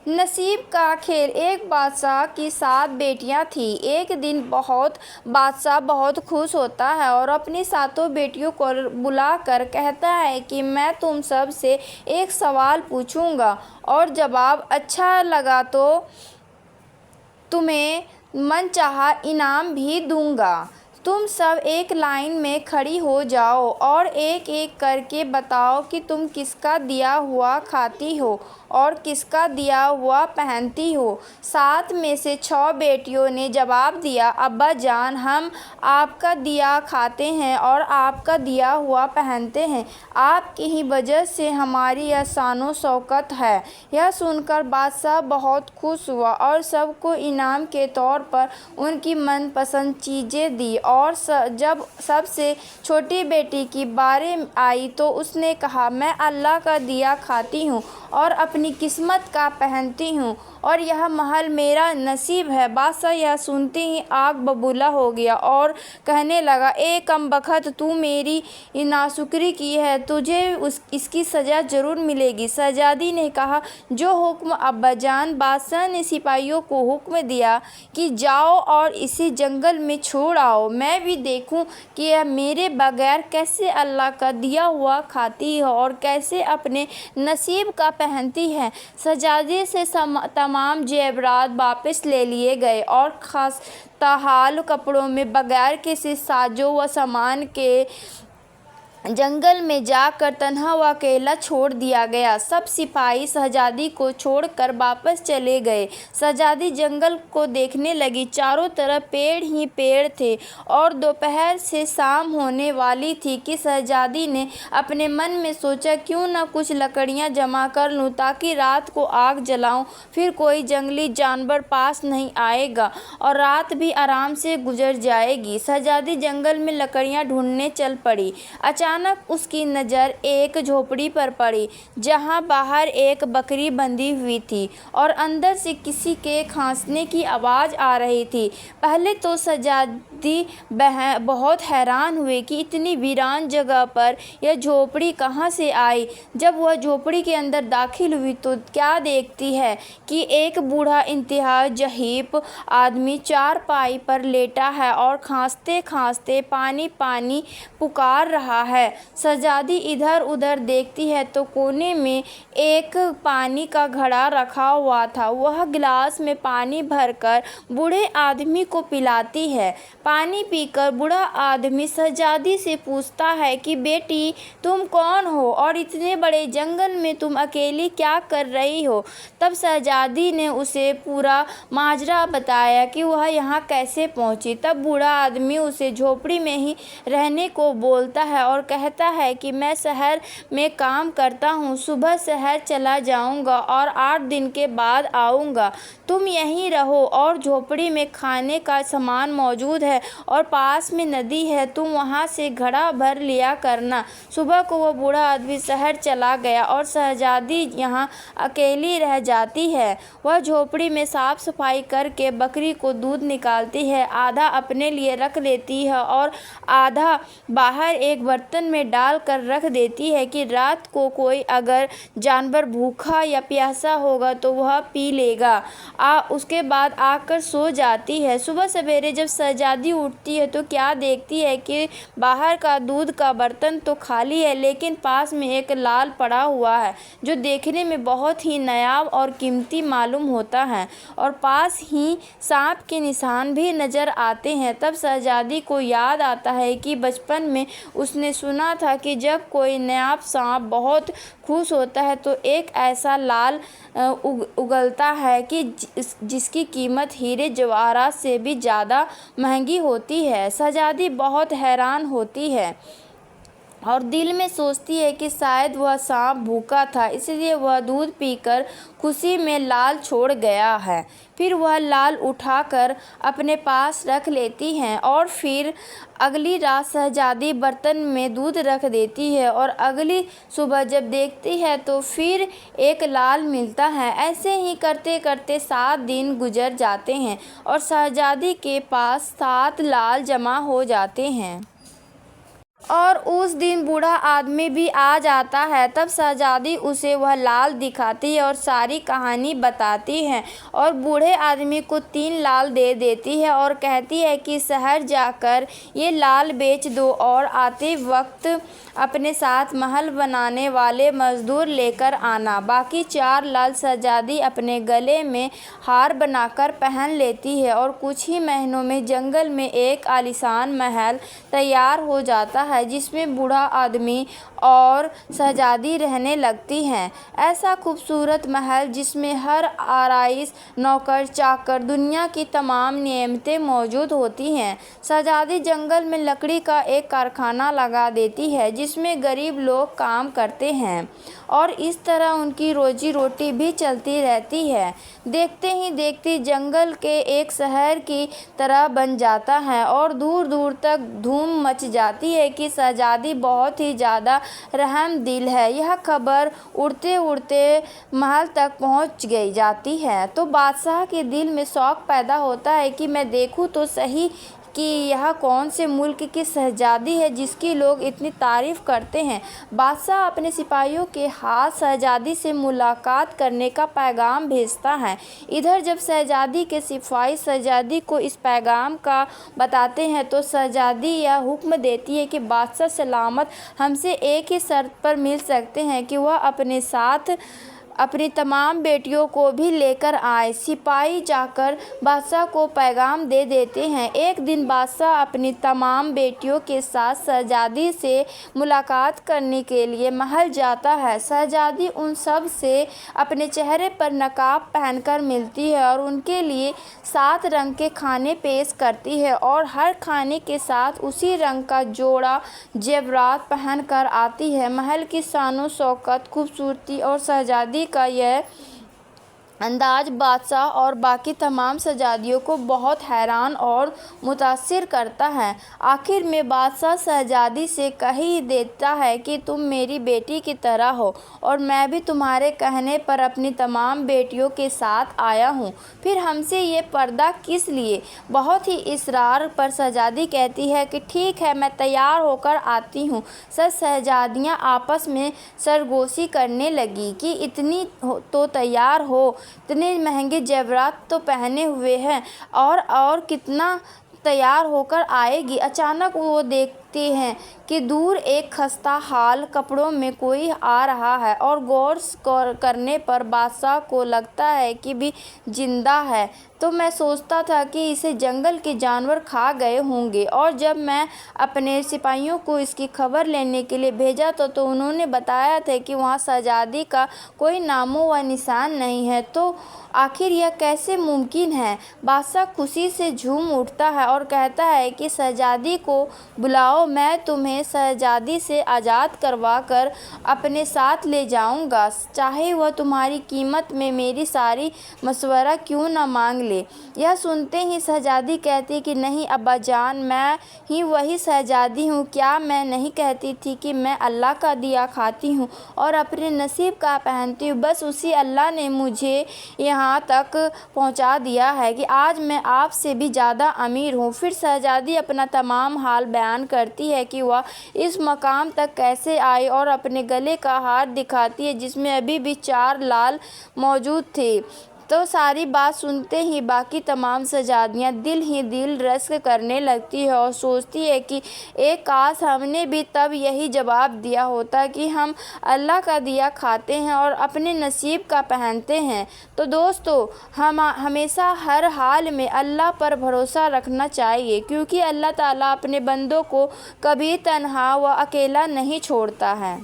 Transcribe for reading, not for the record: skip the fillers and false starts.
نصیب کا کھیل۔ ایک بادشاہ کی 7 بیٹیاں تھیں۔ ایک دن بادشاہ بہت خوش ہوتا ہے اور اپنی 7 بیٹیوں کو بلا کر کہتا ہے کہ میں تم سب سے ایک سوال پوچھوں گا اور جواب اچھا لگا تو تمہیں من چاہا انعام بھی دوں گا۔ تم سب ایک لائن میں کھڑی ہو جاؤ اور ایک ایک کر کے بتاؤ کہ تم کس کا دیا ہوا کھاتی ہو اور کس کا دیا ہوا پہنتی ہو۔ 7 میں سے 6 بیٹیوں نے جواب دیا، ابا جان، ہم آپ کا دیا کھاتے ہیں اور آپ کا دیا ہوا پہنتے ہیں۔ آپ کی ہی وجہ سے ہماری یہ شان و شوکت ہے۔ یہ سن کر بادشاہ بہت خوش ہوا اور سب کو انعام کے طور پر ان کی من پسند چیزیں دی، اور جب سب سے چھوٹی بیٹی کی باری آئی تو اس نے کہا، میں اللہ کا دیا کھاتی ہوں اور اپنی قسمت کا پہنتی ہوں اور یہ محل میرا نصیب ہے۔ بادشاہ یہ سنتے ہی آگ ببولا ہو گیا اور کہنے لگا، اے کم بخت، تو میری ناشکری کی ہے، تجھے اس کی سزا ضرور ملے گی۔ شہزادی نے کہا، جو حکم ابا جان۔ بادشاہ نے سپاہیوں کو حکم دیا کہ جاؤ اور اسے جنگل میں چھوڑ آؤ، میں بھی دیکھوں کہ یہ میرے بغیر کیسے اللہ کا دیا ہوا کھاتی ہے اور کیسے اپنے نصیب کا پہنتی ہے۔ شہزادی سے تمام زیورات واپس لے لیے گئے اور خستحال کپڑوں میں بغیر کسی سازو و سامان کے جنگل میں جا کر تنہا و اکیلا چھوڑ دیا گیا۔ سب سپاہی شہزادی کو چھوڑ کر واپس چلے گئے۔ شہزادی جنگل کو دیکھنے لگی، چاروں طرف پیڑ ہی پیڑ تھے اور دوپہر سے شام ہونے والی تھی کہ شہزادی نے اپنے من میں سوچا، کیوں نہ کچھ لکڑیاں جمع کر لوں تاکہ رات کو آگ جلاؤں، پھر کوئی جنگلی جانور پاس نہیں آئے گا اور رات بھی آرام سے گزر جائے گی۔ شہزادی جنگل میں لکڑیاں ڈھونڈنے چل پڑی۔ اچانک اس کی نظر ایک جھونپڑی پر پڑی جہاں باہر ایک بکری بندھی ہوئی تھی اور اندر سے کسی کے کھانسنے کی آواز آ رہی تھی۔ پہلے تو شہزادی بہت حیران ہوئی کہ اتنی ویران جگہ پر یہ جھونپڑی کہاں سے آئی۔ جب وہ جھونپڑی کے اندر داخل ہوئی تو کیا دیکھتی ہے کہ ایک بوڑھا انتہائی ضعیف آدمی چارپائی پر لیٹا ہے اور کھانستے کھانستے پانی پانی پکار رہا ہے۔ شہزادی ادھر ادھر دیکھتی ہے تو کونے میں ایک پانی کا گھڑا رکھا ہوا تھا۔ وہ گلاس میں پانی بھر کر بوڑھے آدمی کو پلاتی ہے۔ پانی پی کر بوڑھا آدمی شہزادی سے پوچھتا ہے کہ بیٹی، تم کون ہو اور اتنے بڑے جنگل میں تم اکیلی کیا کر رہی ہو؟ تب شہزادی نے اسے پورا ماجرا بتایا کہ وہ یہاں کیسے پہنچی۔ تب بوڑھا آدمی اسے جھونپڑی میں ہی رہنے کو بولتا ہے اور کہتا ہے کہ میں شہر میں کام کرتا ہوں، صبح شہر چلا جاؤں گا اور 8 دن کے بعد آؤں گا۔ تم یہیں رہو اور جھونپڑی میں کھانے کا سامان موجود ہے اور پاس میں ندی ہے، تم وہاں سے گھڑا بھر لیا کرنا۔ صبح کو وہ بوڑھا آدمی شہر چلا گیا اور شہزادی یہاں اکیلی رہ جاتی ہے۔ وہ جھونپڑی میں صاف صفائی کر کے بکری کو دودھ نکالتی ہے، آدھا اپنے لیے رکھ لیتی ہے اور آدھا باہر ایک برتن میں ڈال کر رکھ دیتی ہے کہ رات کو کوئی اگر جانور بھوکا یا پیاسا ہوگا تو وہ پی لے گا۔ اس کے بعد آ کر سو جاتی ہے۔ صبح سویرے جب شہزادی اٹھتی ہے تو کیا دیکھتی ہے کہ باہر کا دودھ کا برتن تو خالی ہے، لیکن پاس میں ایک لال پڑا ہوا ہے جو دیکھنے میں بہت ہی نایاب اور قیمتی معلوم ہوتا ہے، اور پاس ہی سانپ کے نشان بھی نظر آتے ہیں۔ تب شہزادی کو یاد آتا ہے کہ بچپن میں اس نے سنا تھا کہ جب کوئی نایاب سانپ بہت خوش ہوتا ہے تو ایک ایسا لال اگلتا ہے کہ جس کی قیمت ہیرے جواہرات سے بھی زیادہ مہنگی ہوتی ہے۔ شہزادی بہت حیران ہوتی ہے اور دل میں سوچتی ہے کہ شاید وہ سانپ بھوکا تھا، اس لیے وہ دودھ پی کر خوشی میں لال چھوڑ گیا ہے۔ پھر وہ لال اٹھا کر اپنے پاس رکھ لیتی ہے اور پھر اگلی رات شہزادی برتن میں دودھ رکھ دیتی ہے اور اگلی صبح جب دیکھتی ہے تو پھر ایک لال ملتا ہے۔ ایسے ہی کرتے کرتے 7 دن گزر جاتے ہیں اور شہزادی کے پاس 7 لال جمع ہو جاتے ہیں۔ اور اس دن بوڑھا آدمی بھی آ جاتا ہے۔ تب شہزادی اسے وہ لال دکھاتی ہے اور ساری کہانی بتاتی ہے اور بوڑھے آدمی کو 3 لال دے دیتی ہے اور کہتی ہے کہ شہر جا کر یہ لال بیچ دو اور آتے وقت اپنے ساتھ محل بنانے والے مزدور لے کر آنا۔ باقی 4 لال شہزادی اپنے گلے میں ہار بنا کر پہن لیتی ہے اور کچھ ہی مہینوں میں جنگل میں ایک عالیشان محل تیار ہو جاتا ہے جس میں بوڑھا آدمی اور شہزادی رہنے لگتی ہیں۔ ایسا خوبصورت محل جس میں ہر آرائش، نوکر چاکر، دنیا کی تمام نعمتیں موجود ہوتی ہیں۔ شہزادی جنگل میں لکڑی کا ایک کارخانہ لگا دیتی ہے جس میں غریب لوگ کام کرتے ہیں اور اس طرح ان کی روزی روٹی بھی چلتی رہتی ہے۔ دیکھتے ہی دیکھتے جنگل کے ایک شہر کی طرح بن جاتا ہے اور دور دور تک دھوم مچ جاتی ہے کہ شہزادی بہت ہی زیادہ رحم دل ہے۔ یہ خبر اڑتے اڑتے محل تک پہنچ جاتی ہے تو بادشاہ کے دل میں شوق پیدا ہوتا ہے کہ میں دیکھوں تو صحیح کہ یہ کون سے ملک کی شہزادی ہے جس کی لوگ اتنی تعریف کرتے ہیں۔ بادشاہ اپنے سپاہیوں کے ہاتھ شہزادی سے ملاقات کرنے کا پیغام بھیجتا ہے۔ ادھر جب شہزادی کے سپاہی شہزادی کو اس پیغام کا بتاتے ہیں تو شہزادی یہ حکم دیتی ہے کہ بادشاہ سلامت ہم سے ایک ہی شرط پر مل سکتے ہیں کہ وہ اپنے ساتھ اپنی تمام بیٹیوں کو بھی لے کر آئے۔ سپاہی جا کر بادشاہ کو پیغام دے دیتے ہیں۔ ایک دن بادشاہ اپنی تمام بیٹیوں کے ساتھ شہزادی سے ملاقات کرنے کے لیے محل جاتا ہے۔ شہزادی ان سب سے اپنے چہرے پر نقاب پہن کر ملتی ہے اور ان کے لیے 7 رنگ کے کھانے پیش کرتی ہے اور ہر کھانے کے ساتھ اسی رنگ کا جوڑا زیورات پہن کر آتی ہے۔ محل کی شان و شوکت، خوبصورتی اور شہزادی کا یہ انداز بادشاہ اور باقی تمام شہزادیوں کو بہت حیران اور متاثر کرتا ہے۔ آخر میں بادشاہ شہزادی سے کہہ ہی دیتا ہے کہ تم میری بیٹی کی طرح ہو اور میں بھی تمہارے کہنے پر اپنی تمام بیٹیوں کے ساتھ آیا ہوں، پھر ہم سے یہ پردہ کس لیے؟ بہت ہی اصرار پر شہزادی کہتی ہے کہ ٹھیک ہے، میں تیار ہو کر آتی ہوں۔ سب شہزادیاں آپس میں سرگوشی کرنے لگیں کہ اتنی تو تیار ہو، اتنے مہنگے زیورات تو پہنے ہوئے ہیں اور کتنا تیار ہو کر آئے گی۔ اچانک وہ دیکھتے ہیں کہ دور ایک خستہ حال کپڑوں میں کوئی آ رہا ہے اور غور کرنے پر بادشاہ کو لگتا ہے کہ بھی زندہ ہے۔ تو میں سوچتا تھا کہ اسے جنگل کے جانور کھا گئے ہوں گے اور جب میں اپنے سپاہیوں کو اس کی خبر لینے کے لیے بھیجا تو انہوں نے بتایا تھا کہ وہاں شہزادی کا کوئی نام و نشان نہیں ہے۔ تو آخر یہ کیسے ممکن ہے؟ بادشاہ خوشی سے جھوم اٹھتا ہے اور کہتا ہے کہ شہزادی کو بلاؤ، میں تمہیں شہزادی سے آزاد کروا کر اپنے ساتھ لے جاؤں گا، چاہے وہ تمہاری قیمت میں میری ساری مشورہ کیوں نہ مانگ لے۔ یہ سنتے ہی شہزادی کہتی کہ نہیں ابا جان، میں ہی وہی شہزادی ہوں۔ کیا میں نہیں کہتی تھی کہ میں اللہ کا دیا کھاتی ہوں اور اپنے نصیب کا پہنتی ہوں؟ بس اسی اللہ نے مجھے یہاں تک پہنچا دیا ہے کہ آج میں آپ سے بھی زیادہ امیر ہوں۔ پھر شہزادی اپنا تمام حال بیان کرتی ہے کہ وہ اس مقام تک کیسے آئی اور اپنے گلے کا ہار دکھاتی ہے جس میں ابھی بھی 4 لال موجود تھے۔ تو ساری بات سنتے ہی باقی تمام شہزادیاں دل ہی دل رشک کرنے لگتی ہے اور سوچتی ہے کہ ایک کاش ہم نے بھی تب یہی جواب دیا ہوتا کہ ہم اللہ کا دیا کھاتے ہیں اور اپنے نصیب کا پہنتے ہیں۔ تو دوستو، ہمیشہ ہر حال میں اللہ پر بھروسہ رکھنا چاہیے کیونکہ اللہ تعالیٰ اپنے بندوں کو کبھی تنہا و اکیلا نہیں چھوڑتا ہے۔